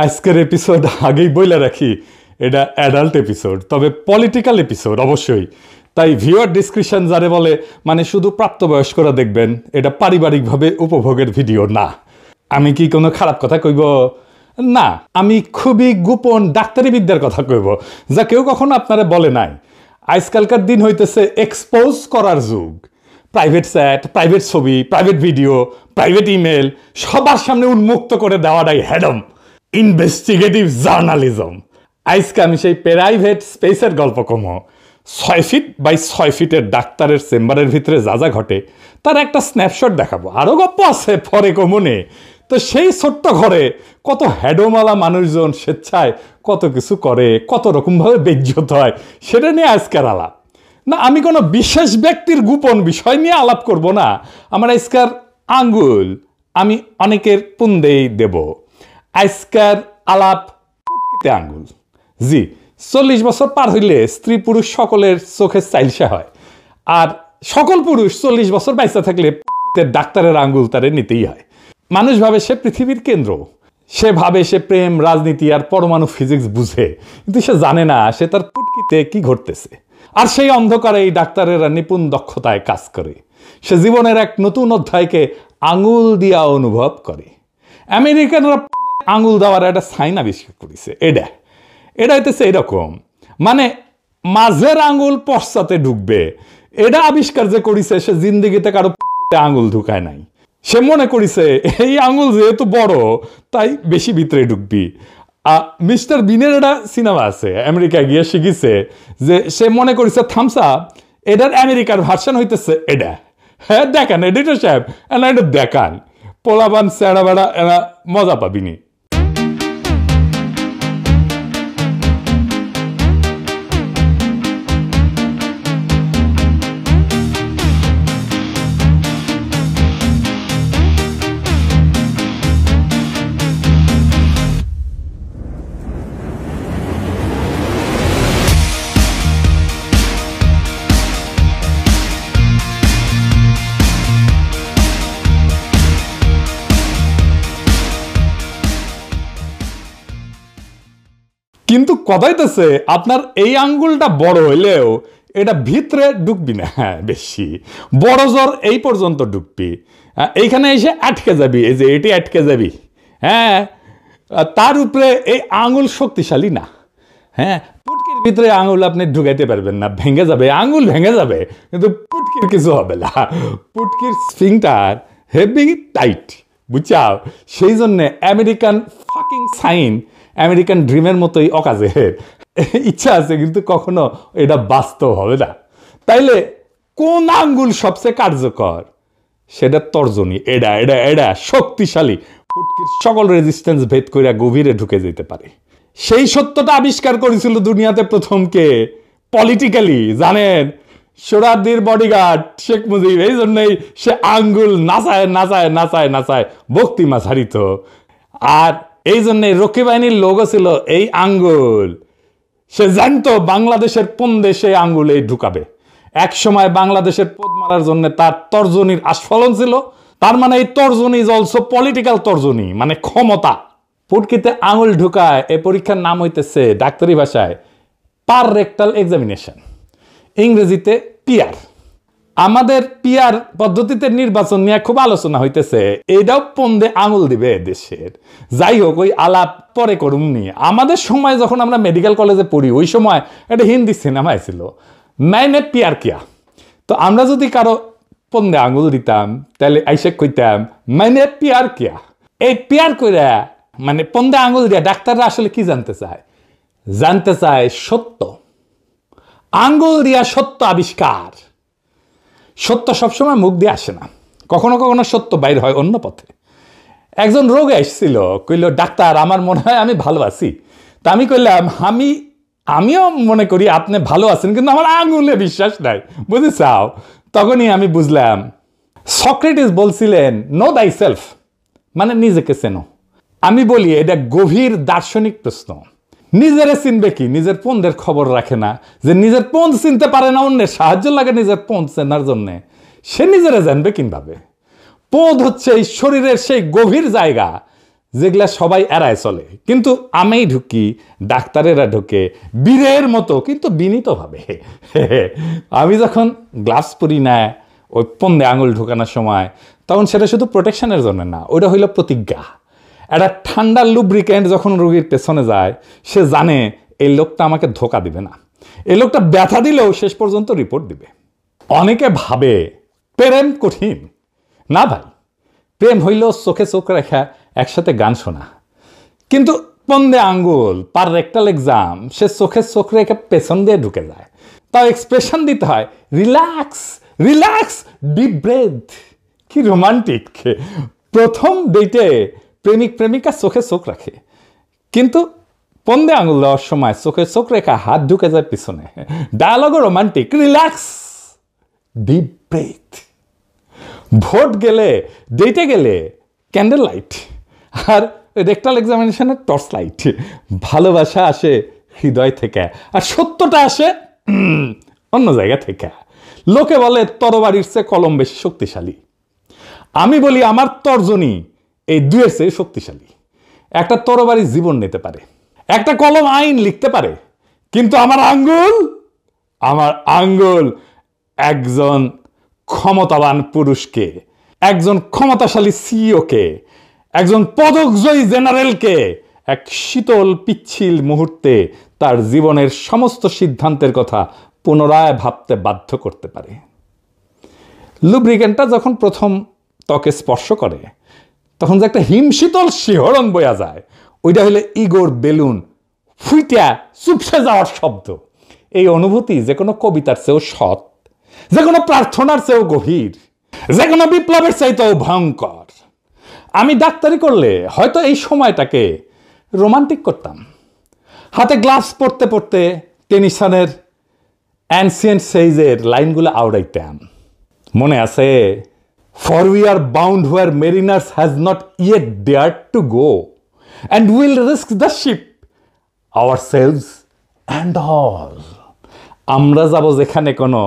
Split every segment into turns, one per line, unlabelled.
আজকের এপিসোড আগেই বইলা রাখি, এটা অ্যাডাল্ট এপিসোড, তবে পলিটিক্যাল এপিসোড অবশ্যই। তাই ভিউয়ার ডিসক্রিপশন যারে বলে মানে শুধু প্রাপ্তবয়স্করা দেখবেন, এটা পারিবারিকভাবে উপভোগের ভিডিও না। আমি কি কোনো খারাপ কথা কইব? না, আমি খুবই গোপন ডাক্তারি বিদ্যার কথা কইব, যা কেউ কখনো আপনারা বলে নাই। আজকালকার দিন হইতেছে এক্সপোজ করার যুগ। প্রাইভেট চ্যাট, প্রাইভেট ছবি, প্রাইভেট ভিডিও, প্রাইভেট ইমেল সবার সামনে উন্মুক্ত করে দেওয়াটাই হ্যাডম ইনভেস্টিগেটিভ জার্নালিজম। আজকে আমি সেই প্রাইভেট স্পেসের গল্প কমো। 6 ফিট বাই 6 ফিটের ডাক্তারের চেম্বারের ভিতরে যা যা ঘটে তার একটা স্ন্যাপশট দেখাবো। আরও গল্প আছে পরে কমনে। তো সেই ছোট্ট ঘরে কত হ্যাডোমালা মানুষজন স্বেচ্ছায় কত কিছু করে, কত রকমভাবে বেজ্জত হয়, সেটা নিয়ে আজকের আলাপ না। আমি কোনো বিশেষ ব্যক্তির গোপন বিষয় নিয়ে আলাপ করব না। আমার আজকের আঙ্গুল আমি অনেকের পুন্দেই দেব। আজকের আলাপ পুটকিতে আঙ্গুল। জি, 40 বছর পার হইলে স্ত্রী পুরুষ সকলের চোখের চাইলসা হয়, আর সকল পুরুষ 40 বছর বাইসা থাকলে ডাক্তারের আঙ্গুল তারে নিতেই হয়। মানুষ ভাবে সে পৃথিবীর কেন্দ্র, সে ভাবে সে প্রেম, রাজনীতি আর পরমাণু ফিজিক্স বুঝে, কিন্তু সে জানে না সে তার পুটকিতে কি ঘটতেছে। আর সেই অন্ধকারে এই ডাক্তারেরা নিপুণ দক্ষতায় কাজ করে। সে জীবনের এক নতুন অধ্যায়কে আঙুল দিয়া অনুভব করে। আমেরিকানরা আঙুল দেওয়ার একটা সাইন আবিষ্কার করেছে। এটা হইতেছে এরকম, মানে মাঝের আঙুল পশ্চাতে ঢুকবে। এটা আবিষ্কার যে করেছে সে জিন্দিগিতে কারো আঙুল ঢুকায় নাই। সে মনে করেছে এই আঙুল যেহেতু বড় তাই বেশি ভিতরে ঢুকবি। মিস্টার বিনের একটা সিনেমা আছে, আমেরিকায় গিয়ে শিখেছে যে সে মনে করেছে থামস আপ এটার আমেরিকার ভার্সন হইতেছে এটা। হ্যাঁ দেখান এডিটর সাহেব, এটা দেখান, পোলাবান স্যাড়া বেড়া এরা মজা পাবিনি। কিন্তু কথা হইতেছে আপনার এই আঙ্গুলটা বড় হইলেও এটা ভিতরে ঢুকবি না। হ্যাঁ, বেশি বড় জোর এই পর্যন্ত ঢুকবি, এইখানে এসে আটকে যাবি, এই যে এটি আটকে যাবি। হ্যাঁ, তার উপরে এই আঙ্গুল শক্তিশালী না। হ্যাঁ, পুটকির ভিতরে আঙুল আপনি ঢুকাইতে পারবেন না, ভেঙে যাবে, আঙুল ভেঙে যাবে, কিন্তু পুটকির কিছু হবে না। পুটকির স্ফিংটার হেভি টাইট, বুঝছাও? সেই জন্যে আমেরিকান ফাকিং সাইন, আমেরিকান ড্রিমের মতোই অকাজের ইচ্ছা আছে, কিন্তু কখনো এটা বাস্তব হবে না। তাইলে কোন আঙ্গুল সবচেয়ে কার্যকর? সেটা তর্জনী। এটা শক্তিশালী, পুটকির সকল রেজিস্ট্যান্স ভেদ করে গভীরে ঢুকে যেতে পারে। সেই সত্যটা আবিষ্কার করেছিল দুনিয়াতে প্রথম কে পলিটিক্যালি জানেন? সোহরাওয়ার্দীর বডিগার্ড শেখ মুজিব। এই জন্যই সে আঙ্গুল নাচায় নাচায় নাচায় নাচায় বক্তিমা ছাড়িত। আর এই জন্যে রক্ষী বাহিনীর লোগো ছিল এই আঙ্গুল। সে জানতো বাংলাদেশের কোন দেশে আঙ্গুলে ঢুকাবে। এক সময় বাংলাদেশের পদ মারার জন্য তার তর্জনীর আস্ফলন ছিল। তার মানে এই তর্জনী ইজ অলসো পলিটিক্যাল তর্জনী, মানে ক্ষমতা। পুটকিতে আঙুল ঢুকায় এই পরীক্ষার নাম হইতেছে ডাক্তারি ভাষায় পার রেক্টাল এক্সামিনেশন, ইংরেজিতে পিআর। আমাদের পিআর পদ্ধতিতে নির্বাচন নিয়ে খুব আলোচনা হইতেছে। এইটাও পন্দে আঙুল দিবে দেশের। যাই হোক, ওই আলাপ পরে করুন নি। আমাদের সময় যখন আমরা মেডিকেল কলেজে পড়ি ওই সময় একটা হিন্দি সিনেমা ছিল মাইনে পিয়ার কিয়া। তো আমরা যদি কারো পন্দে আঙুল দিতাম তাহলে আইসে কইতাম মাইনে পিয়ার কিয়া। এই পিয়ার কইরা মানে পন্দে আঙুল দিয়া ডাক্তাররা আসলে কি জানতে চায়? জানতে চায় সত্য। আঙ্গুল দিয়া সত্য আবিষ্কার। সত্য সবসময় মুখ দিয়ে আসে না, কখনো কখনো সত্য বাইর হয় অন্য পথে। একজন রোগে আসছিল, কইল ডাক্তার আমার মনে হয় আমি ভালো আছি। তা আমি কইলাম আমিও মনে করি আপনি ভালো আছেন, কিন্তু আমার আঙুলে বিশ্বাস নাই, বুঝেছাও? তখনই আমি বুঝলাম সক্রেটিস বলছিলেন নো দাই সেলফ, মানে নিজেকে চেনো। আমি বলি এটা গভীর দার্শনিক প্রশ্ন। নিজেরে চিনবে কি? নিজের পন্দের খবর রাখে না, যে নিজের পন্দ চিনতে পারে না, অন্যের সাহায্য লাগে নিজের পন্দ চেনার জন্যে, সে নিজেরা জানবে কিভাবে? পদ হচ্ছে এই শরীরের সেই গভীর জায়গা যেগুলা সবাই এড়ায় চলে, কিন্তু আমি ঢুকি, ডাক্তারেরা ঢুকে বীরের মতো, কিন্তু বিনীতভাবে। আমি যখন গ্লাভস পরি না ওই পন্দে আঙুল ঢুকানোর সময়, তখন সেটা শুধু প্রোটেকশনের জন্য না, ওইটা হইল প্রতিজ্ঞা। একটা ঠান্ডা লুব্রিকেন্ট যখন রোগীর পেছনে যায়, সে জানে এই লোকটা আমাকে ধোকা দিবে না, এই লোকটা ব্যথা দিলেও শেষ পর্যন্ত রিপোর্ট দিবে। অনেকে ভাবে প্রেম কঠিন। না ভাই, প্রেম হইল চোখে চোখ রেখা, একসাথে গান শোনা। কিন্তু পন্দে আঙ্গুল পার রেক্টাল এক্সাম, সে চোখে চোখ রেখে পেছন দিয়ে ঢুকে যায়। তাও এক্সপ্রেশন দিতে হয়, রিল্যাক্স রিল্যাক্স, ডিপ ব্রেথ। কি রোমান্টিক! প্রথম ডেটে প্রেমিক প্রেমিকা চোখে চোখ রাখে, কিন্তু পন্দে আঙুল দেওয়ার সময় চোখে চোখ রেখা হাত ঢুকে যায় পিছনে। ডায়ালগও রোমান্টিক, রিল্যাক্স, ডিপ ব্রেথ। ভোট গেলে, ডেটে গেলে ক্যান্ডেল লাইট, আর রেক্টাল এক্সামিনেশনের টর্চ লাইট। ভালোবাসা আসে হৃদয় থেকে, আর সত্যটা আসে অন্য জায়গা থেকে। লোকে বলে তরবারির চেয়ে কলম বেশি শক্তিশালী। আমি বলি আমার তর্জনী এই দুয়ের চেয়ে শক্তিশালী। একটা তরবারি জীবন নিতে পারে, একটা কলম আইন লিখতে পারে, কিন্তু আমার আঙ্গুল একজন ক্ষমতাবান পুরুষকে, একজন ক্ষমতাশালী সিইওকে, একজন পদকজয়ী জেনারেলকে এক শীতল পিচ্ছিল মুহূর্তে তার জীবনের সমস্ত সিদ্ধান্তের কথা পুনরায় ভাবতে বাধ্য করতে পারে। লুব্রিকেন্টটা যখন প্রথম ত্বকে স্পর্শ করে, তখন যে একটা হিমশীতল শিহরণ বয়া যায়, ওইটা হলে ইগোর বেলুন ফুইটা চুপসে যাওয়ার শব্দ। এই অনুভূতি যে কোনো কবিতার চেয়েও সৎ, যে কোনো প্রার্থনার চেয়েও গভীর, যে কোনো বিপ্লবের চাইতেও ভয়ঙ্কর। আমি ডাক্তারি করলে হয়তো এই সময়টাকে রোমান্টিক করতাম। হাতে গ্লাভস পরতে পরতে টেনিসনের অ্যানসিয়েন্ট সেইজের লাইনগুলো আওড়াইতাম। মনে আছে, for we are bound where Mariners has not yet ডেয়ার্ড to go, and will risk the ship ourselves and all. আমরা যাব যেখানে কোনো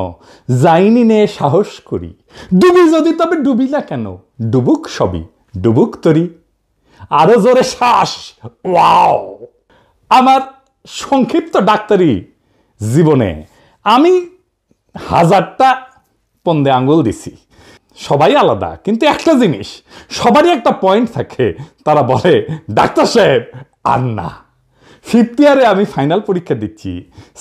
যাইনি নে সাহস করি, ডুবি যদি তবে ডুবি না কেন, ডুবুক সবই ডুবুক তরি। আরো জোরে শ্বাস। ওয়াও! আমার সংক্ষিপ্ত ডাক্তারি জীবনে আমি 1000টা পন্দে আঙ্গুল দিছি। সবাই আলাদা, কিন্তু একটা জিনিস, সবারই একটা পয়েন্ট থাকে। তারা বলে, ডাক্তার সাহেব আর না। 5th ইয়ারে আমি ফাইনাল পরীক্ষা দিচ্ছি।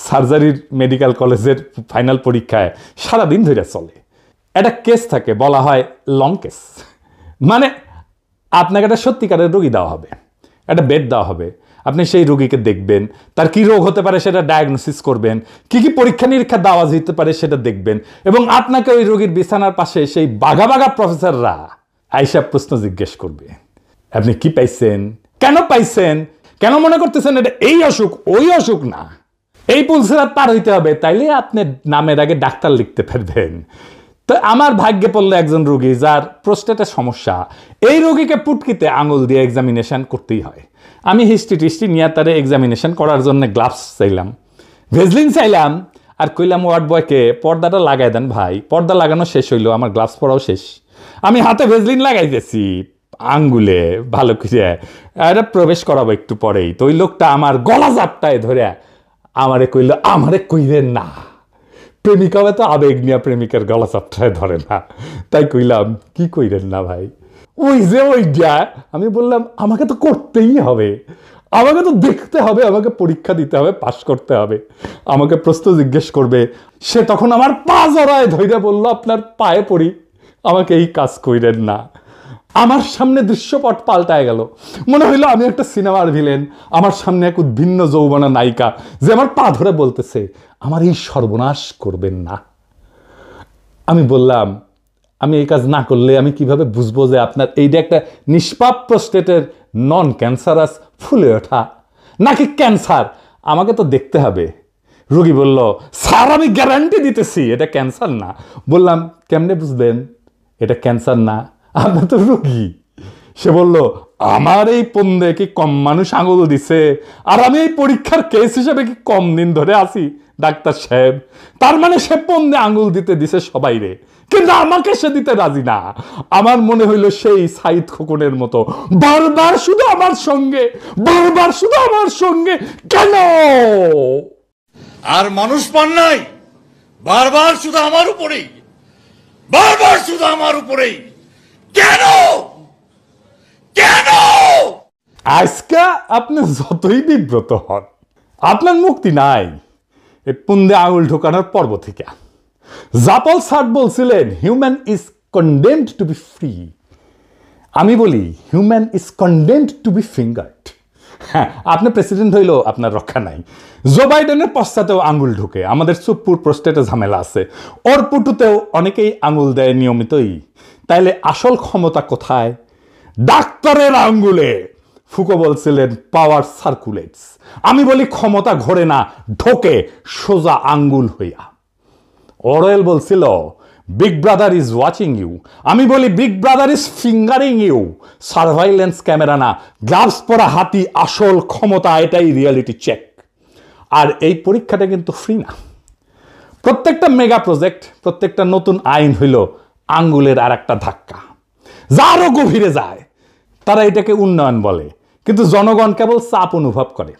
সার্জারির মেডিকেল কলেজের ফাইনাল পরীক্ষায় সারাদিন ধরে চলে। একটা কেস থাকে, বলা হয় লং কেস। মানে আপনাকে একটা সত্যিকারের রোগী দেওয়া হবে, একটা বেড দেওয়া হবে, আপনি সেই রোগীকে দেখবেন, তার কি রোগ হতে পারে সেটা ডায়াগনোসিস করবেন, কি কি পরীক্ষা নিরীক্ষা দেওয়া যেতে পারে সেটা দেখবেন, এবং আপনাকে ওই রোগীর বিছানার পাশে সেই বাঘা বাঘা প্রফেসররা আইসা প্রশ্ন জিজ্ঞেস করবে। আপনি কি পাইছেন, কেন পাইছেন, কেন মনে করতেছেন এটা এই অসুখ ওই অসুখ না। এই পুলসেরাত পার হইতে হবে, তাইলে আপনি নামের আগে ডাক্তার লিখতে পারবেন। তো আমার ভাগ্যে পড়লো একজন রোগী যার প্রোস্টেটের সমস্যা। এই রোগীকে পুটকিতে আঙুল দিয়ে এক্সামিনেশন করতেই হয়। আমি হিস্ট্রি টিস্ট্রি নিয়ে তারে এক্সামিনেশন করার জন্য গ্লাভস চাইলাম, ভেজলিন চাইলাম, আর কইলাম ওয়ার্ড বয়কে পর্দাটা লাগাই দেন ভাই। পর্দা লাগানো শেষ হইলো, আমার গ্লাভস পরাও শেষ। আমি হাতে ভেজলিন লাগাইতেছি আঙ্গুলে ভালো করে, এটা প্রবেশ করাবো একটু পরেই। তো ওই লোকটা আমার গলা জাপটায় ধরে আমারে কইল, আমারে কইলেন না। প্রেমিকা তো আবেগ নিয়ে প্রেমিকার গলা চাপটায় ধরে না। তাই কইলাম, কি কইলেন না ভাই? ওই যে ওইটা। আমি বললাম, আমাকে তো করতেই হবে, আমাকে তো দেখতে হবে, আমাকে পরীক্ষা দিতে হবে, পাশ করতে হবে, আমাকে প্রশ্ন জিজ্ঞেস করবে। সে তখন আমার পা জড়ায় ধইরা বলল, আপনার পায়ে পড়ি, আমাকে এই কাজ কইলেন না। আমার সামনে দৃশ্যপট পাল্টায় গেল। মনে হইলো আমি একটা সিনেমার ভিলেন, আমার সামনে এক উদ্ভিন্ন যৌবনা নায়িকা যে আমার পা ধরে বলতেছে, আমার এই সর্বনাশ করবেন না। আমি বললাম, আমি এই কাজ না করলে আমি কিভাবে বুঝবো যে আপনার এইটা একটা নিষ্পাপ প্রোস্টেটের নন ক্যান্সারাস ফুলে ওঠা নাকি ক্যান্সার? আমাকে তো দেখতে হবে। রোগী বলল, স্যার আমি গ্যারান্টি দিতেছি এটা ক্যান্সার না। বললাম, কেমনে বুঝবেন এটা ক্যান্সার না? আপনার তো রোগী। সে বলল, আমার এই পন্দে কি কম মানুষ আঙুল দিছে, আর আমি এই পরীক্ষার কেস হিসেবে কি কম দিন ধরে আছি ডাক্তার সাহেব। তার মানে সে পন্দে আঙ্গুল দিতে দিছে সবাই রে, কিন্তু আমাকে সে দিতে রাজি না। আমার মনে হইল সেই সাইদ খোকনের মতো, বারবার শুধু আমার সঙ্গে, বারবার শুধু আমার সঙ্গে, কেন?
আর মানুষ পান নাই, বারবার শুধু আমার উপরেই, বারবার শুধু আমার উপরেই, কেন কেন?
আজকে আপনি যতই বিব্রত হন, আপনার মুক্তি নাই এই পুন্দে আঙুল ঢোকানোর পর্ব থেকে। জাপল সার্ট বলছিলেন human is condemned to be free. আমি বলি human is condemned to be fingered. হ্যাঁ, আপনি প্রেসিডেন্ট হইলেও আপনার রক্ষা নাই। জো বাইডেনের পশ্চাতেও আঙুল ঢুকে, আমাদের সুপ্পুর প্রস্টেটে ঝামেলা আছে, ওর পুটুতেও অনেকেই আঙুল দেয় নিয়মিতই। তাইলে আসল ক্ষমতা কোথায়? ডাক্তারের আঙ্গুলে। ফুকো বলছিলেন পাওয়ার সার্কুলেটস। আমি বলি ক্ষমতা ঘোরে না, ঢোকে সোজা আঙ্গুল হইয়া। অরওয়েল বলছিল big brother is watching you. আমি বলি big brother is fingering you. Surveillance camera না, গ্লাভস পরা হাতি আসল ক্ষমতা, এটাই রিয়ালিটি চেক। আর এই পরীক্ষাটা কিন্তু ফ্রি না। প্রত্যেকটা মেগা প্রজেক্ট, প্রত্যেকটা নতুন আইন হইল আঙ্গুলের আর একটা ধাক্কা, যা আরো গভীরে যায়। তারা এটাকে উন্নয়ন বলে, কিন্তু জনগণ কেবল চাপ অনুভব করে।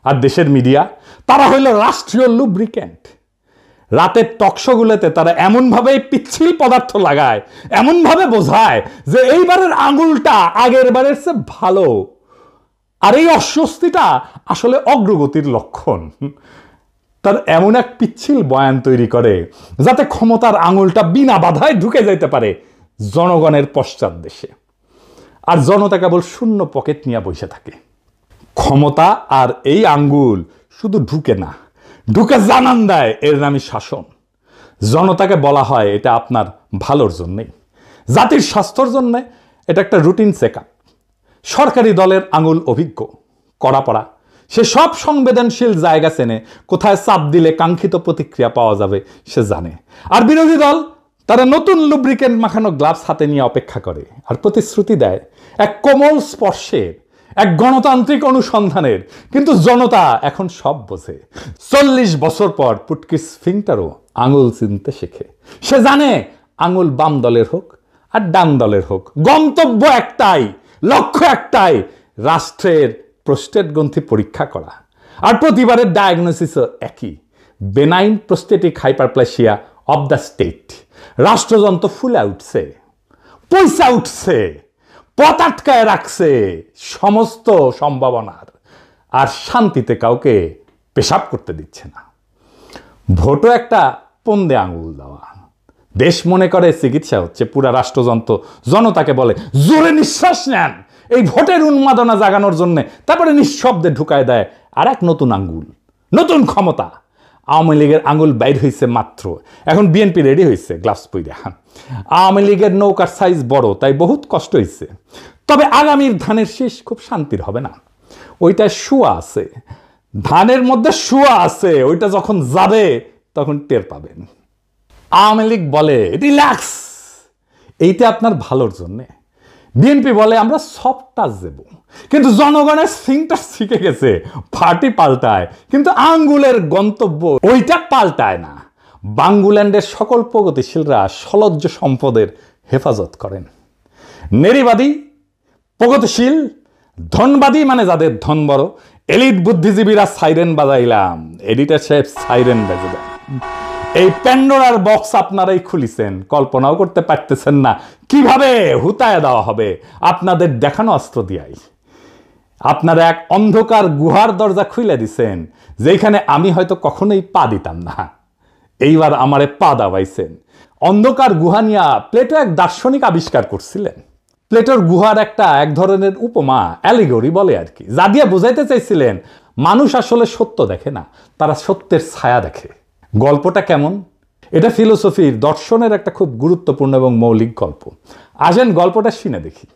আর দেশের মিডিয়া, তারা হইল রাষ্ট্রীয় লুব্রিক্যান্ট। রাতের টকশোগুলোতে তারা এমনভাবে পিচ্ছিল পদার্থ লাগায়, এমনভাবে বোঝায় যে এইবারের আঙুলটা আগের বারের চেয়ে ভালো। আর এই অস্বস্তিটা আসলে অগ্রগতির লক্ষণ। তার এমন এক পিচ্ছিল বয়ান তৈরি করে যাতে ক্ষমতার আঙুলটা বিনা বাধায় ঢুকে যেতে পারে জনগণের পশ্চাৎ দেশে। আর জনতা কেবল শূন্য পকেট নিয়ে বসে থাকে। ক্ষমতা আর এই আঙ্গুল শুধু ঢুকে না, ঢুকে জানান দেয় এর নামই শাসন। জনতাকে বলা হয় এটা আপনার ভালোর জন্যেই, জাতির স্বাস্থ্যর জন্যে এটা একটা রুটিন চেক আপ। সরকারি দলের আঙুল অভিজ্ঞ, কড়া পড়া, সে সব সংবেদনশীল জায়গা চেনে, কোথায় চাপ দিলে কাঙ্ক্ষিত প্রতিক্রিয়া পাওয়া যাবে সে জানে। আর বিরোধী দল, তারা নতুন লুব্রিকেন্ট মাখানো গ্লাভস হাতে নিয়ে অপেক্ষা করে আর প্রতিশ্রুতি দেয় এক কোমল স্পর্শের, এক গণতান্ত্রিক অনুসন্ধানের। কিন্তু জনতা এখন সব বোঝে। 40 বছর পর পুটকিস ফিংটারও আঙুল চিনতে শেখে। সে জানে আঙুল বাম দলের হোক আর ডান দলের হোক, গন্তব্য একটাই, লক্ষ্য একটাই, রাষ্ট্রের প্রোস্টেট গ্রন্থি পরীক্ষা করা। আর প্রতিবারের ডায়াগনোসিসও একই, benign prostatic hyperplasia of the state. রাষ্ট্রযন্ত্র ফুলে উঠছে, পয়সা উঠছে, পথ আটকায় রাখছে সমস্ত সম্ভাবনার, আর শান্তিতে কাউকে পেশাব করতে দিচ্ছে না। ভোটও একটা পন্দে আঙুল দেওয়া। দেশ মনে করে চিকিৎসা হচ্ছে, পুরা রাষ্ট্রযন্ত্র জনতাকে বলে জোরে নিঃশ্বাস নেন এই ভোটের উন্মাদনা জাগানোর জন্য, তারপরে নিঃশব্দে ঢুকায় দেয় আর এক নতুন আঙ্গুল, নতুন ক্ষমতা। আওয়ামী লীগের আঙুল বাইর হয়েছে মাত্র, এখন বিএনপি রেডি হয়েছে গ্লাভস পইরা। আওয়ামী লীগের নৌকার সাইজ বড়, তাই বহুত কষ্ট হয়েছে। তবে আগামীর ধানের শীষ খুব শান্তির হবে না। ওইটা শুয়া আছে, ধানের মধ্যে শুয়া আছে, ওইটা যখন যাবে তখন টের পাবেন। আওয়ামী লীগ বলে রিল্যাক্স, এইটা আপনার ভালোর জন্যে। বিএনপি বলে আমরা সফট টাচ দেব, কিন্তু জনগণের সিংটা শিখে গেছে। পার্টি পাল্টায় কিন্তু আঙ্গুলের গন্তব্য ওইটা পাল্টায় না। বাঙ্গুল্যান্ডের সকল প্রগতিশীলরা সলজ্জ সম্পদের হেফাজত করেন। নেরিবাদী, প্রগতিশীল, ধনবাদী মানে যাদের ধন বড়, এলিট বুদ্ধিজীবীরা সাইরেন বাজাইলাম, এডিটর সাহেব সাইরেন বেজে দেন। এই প্যান্ডোরার বক্স আপনারাই খুলিছেন, কল্পনাও করতে পারতেছেন না কিভাবে হুতায় দেওয়া হবে আপনাদের দেখানো অস্ত্র দিয়াই। আপনারা এক অন্ধকার গুহার দরজা খুলে দিছেন, যেখানে আমি হয়তো কখনোই পা দিতাম না। এইবার আমারে পা দাবাইছেন। অন্ধকার গুহা নিয়া প্লেটো এক দার্শনিক আবিষ্কার করছিলেন। প্লেটোর গুহার এক ধরনের উপমা, অ্যালিগরি বলে আর কি, যা দিয়ে বোঝাইতে চাইছিলেন মানুষ আসলে সত্য দেখে না, তারা সত্যের ছায়া দেখে। গল্পটা কেমন? এটা ফিলোসফির, দর্শনের একটা খুব গুরুত্বপূর্ণ এবং মৌলিক গল্প। আসেন গল্পটা শুনে দেখি।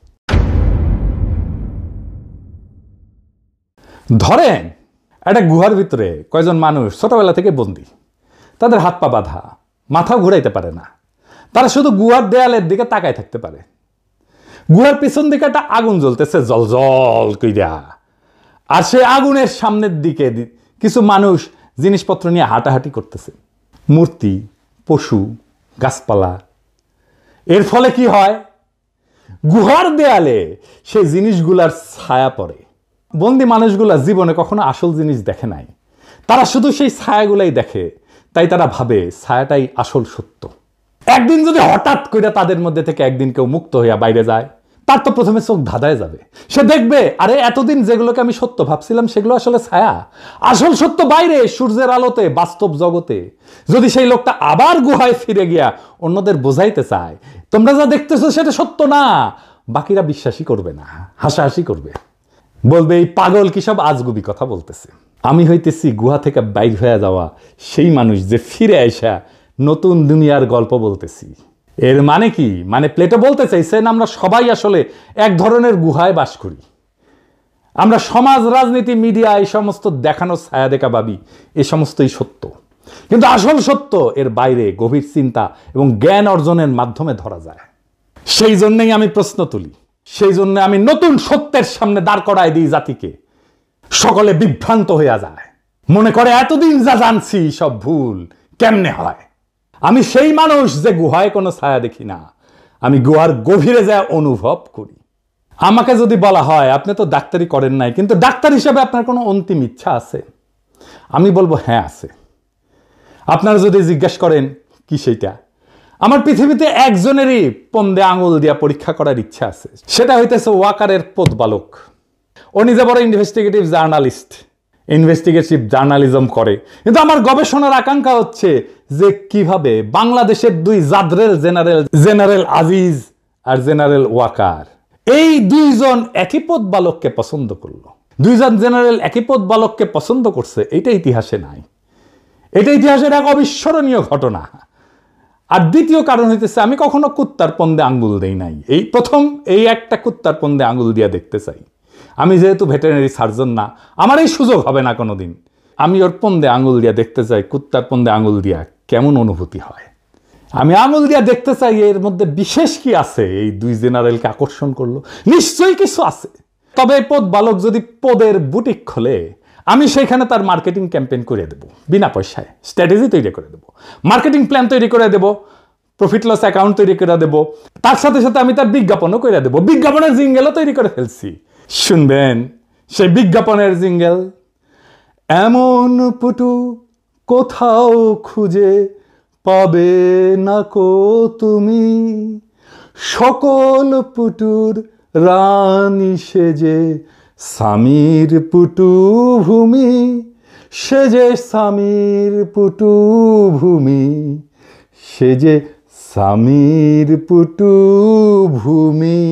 ধরেন একটা গুহার ভিতরে কয়জন মানুষ ছোটবেলা থেকে বন্দী, তাদের হাত পা বাঁধা, মাথাও ঘুরাইতে পারে না। তারা শুধু গুহার দেয়ালের দিকে তাকায় থাকতে পারে। গুহার পিছন দিকে একটা আগুন জ্বলতেছে জল জল কইরা, আর সেই আগুনের সামনের দিকে কিছু মানুষ জিনিসপত্র নিয়ে হাঁটাহাঁটি করতেছে, মূর্তি, পশু, গাছপালা। এর ফলে কি হয়? গুহার দেয়ালে সেই জিনিসগুলার ছায়া পড়ে। বন্দি মানুষগুলা জীবনে কখনো আসল জিনিস দেখে নাই, তারা শুধু সেই ছায়াগুলাই দেখে, তাই তারা ভাবে ছায়াটাই আসল সত্য। একদিন যদি হঠাৎ করে তাদের মধ্যে থেকে একদিন কেউ মুক্ত হইয়া বাইরে যায়, তার তো প্রথমে চোখ ধাঁধায় যাবে। সে দেখবে, আরে এতদিন যেগুলোকে আমি সত্য ভাবছিলাম সেগুলো আসলে ছায়া, আসল সত্য বাইরে সূর্যের আলোতে বাস্তব জগতে। যদি সেই লোকটা আবার গুহায় ফিরে গিয়া অন্যদের বোঝাইতে চায় তোমরা যা দেখতেছো সেটা সত্য না, বাকিরা বিশ্বাসই করবে না, হাসাহাসি করবে, বলবে এই পাগল কি সব আজগুবি কথা বলতেছে। আমি হইতেছি গুহা থেকে বাইর হয়ে যাওয়া সেই মানুষ যে ফিরে আইসা নতুন দুনিয়ার গল্প বলতেছি। এর মানে কি? মানে প্লেটো বলতে চাইছেন আমরা সবাই আসলে এক ধরনের গুহায় বাস করি। আমরা সমাজ, রাজনীতি, মিডিয়া এই সমস্ত দেখানো ছায়া দেখা ভাবি এ সমস্তই সত্য, কিন্তু আসল সত্য এর বাইরে গভীর চিন্তা এবং জ্ঞান অর্জনের মাধ্যমে ধরা যায়। সেই জন্যই আমি প্রশ্ন তুলি, সেই জন্য আমি নতুন সত্যের সামনে দাঁড় করায় দিই জাতিকে। সকলে বিভ্রান্ত হইয়া যায়, মনে করে এতদিন যা জানছি সব ভুল, কেমনে হয়? আমি সেই মানুষ যে গুহায় কোনো ছায়া দেখি না, আমি গুহার গভীরে যা অনুভব করি। আমাকে যদি বলা হয় আপনি তো ডাক্তারি করেন নাই, কিন্তু ডাক্তার হিসেবে আপনার কোনো অন্তিম ইচ্ছা আছে? আমি বলবো হ্যাঁ আছে। আপনারা যদি জিজ্ঞেস করেন কি সেইটা, আমার পৃথিবীতে একজনেরই পন্দে আঙুল দিয়া পরীক্ষা করার ইচ্ছা আছে, সেটা হইতেছে ওয়াকারের পথবালক। ও নিজে বড় ইনভেস্টিগেটিভ জার্নালিস্ট, ইনভেস্টিগেটিভ জার্নালিজম করে, কিন্তু আমার গবেষণার আকাঙ্ক্ষা হচ্ছে যে কিভাবে বাংলাদেশের দুই জাদরেল জেনারেল আজিজ আর জেনারেল ওয়াকার, এই দুইজন একই পথ বালককে পছন্দ করলো। দুইজন জেনারেল একই পথ বালককে পছন্দ করছে, এটা ইতিহাসে নাই, এটা ইতিহাসের এক অবিস্মরণীয় ঘটনা। আর দ্বিতীয় কারণ হইতেছে আমি কখনো কুত্তার পন্দে আঙ্গুল দেই নাই, এই প্রথম এই একটা কুত্তার পন্দে আঙ্গুল দিয়া দেখতে চাই। আমি যেহেতু ভেটেরিনারি সার্জন না, আমার এই সুযোগ হবে না কোনোদিন। আমি ওর পন্দে আঙুল দিয়া দেখতে চাই, কুত্তার পন্দে আঙুল দিয়া কেমন অনুভূতি হয়। আমি আঙুল দিয়া দেখতে চাই এর মধ্যে বিশেষ কি আছে এই দুই জেনারেলকে আকর্ষণ করলো। নিশ্চয়ই কিছু আছে। তবে পদ বালক যদি পদের বুটিক খোলে, আমি সেখানে তার মার্কেটিং ক্যাম্পেইন করে দেবো, বিনা পয়সায় স্ট্র্যাটেজি তৈরি করে দেবো, মার্কেটিং প্ল্যান তৈরি করে দেবো, প্রফিট লস অ্যাকাউন্ট তৈরি করে দেবো, তার সাথে সাথে আমি তার বিজ্ঞাপনও করে দেবো। বিজ্ঞাপনের জিঙ্গেলও তৈরি করে ফেলছি, শুনবেন সেই বিজ্ঞাপনের জিঙ্গেল। এমন পুটু কোথাও খুঁজে পাবে না কো তুমি, সকল পুটুর রানী সেজে স্বামীর পুটু ভূমি, সেজে স্বামীর পুটু ভূমি, সেজে স্বামীর পুটু ভূমি।